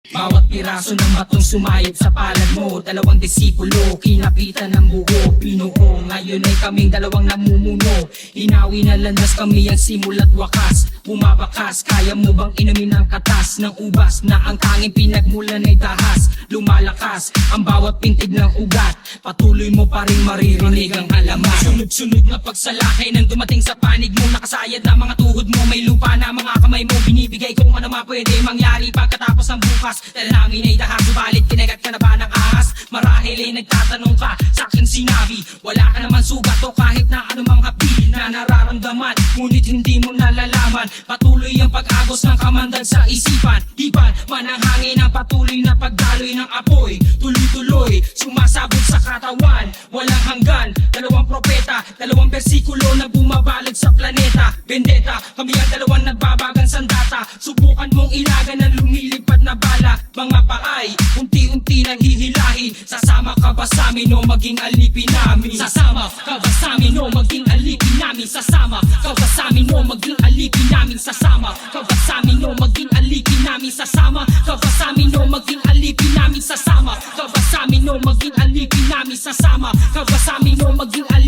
Bawat piraso ng batong sumayop sa palad mo, dalawang disipulo, kinapitan ng buho, pinuho. Ngayon ay kaming dalawang namumuno, hinawi na landas kami ang simula't wakas. Bumabakas, kaya mo bang inumin ang katas ng ubas na ang tanging pinagmulan ay dahas? Lumalakas ang bawat pintig ng ugat, patuloy mo pa rin maririnig ang alaman. Sunod-sunod na pagsalakay nang dumating sa panig mo, nakasayad na mga tuhod mo, may lupa na mga kamay mo, binibigay kung ano mapwede mangyari pagkatapos ng bukas. Dahil namin ay dahas, subalit kinagat ka na ba ng ahas? Marahil ay nagtatanong ka, sa aking sinabi, wala ka naman sugat o kahit na anumang hapi na nararamdaman, ngunit hindi mo nalalaman. Patuloy ang pag-agos ng kamandag sa isipan, iban man ang hangin ang patuloy na pagdaloy ng apoy. Tuloy-tuloy, sumasabog sa katawan, walang hanggan. Dalawang propeta, dalawang bersikulo na bumabalot sa planeta. Vendetta, kami ang dalawang nagbabagang sandata. Subukan mong ilagan ng lumilipad na bala. Mga paay, unti-unti nang hihilahi. Sasama ka ba sa amin o maging alipin namin? Sasama ka ba sa amin o maging alipin namin? Sasama ka ba sa amin o maging alipin namin? Sasama ka ba sa amin o maging alipin namin? Sasama ka ba sa amin o maging alipin namin? Sasama ka ba sa amin o maging alipin namin? Sasama ka ba sa amin o maging alipin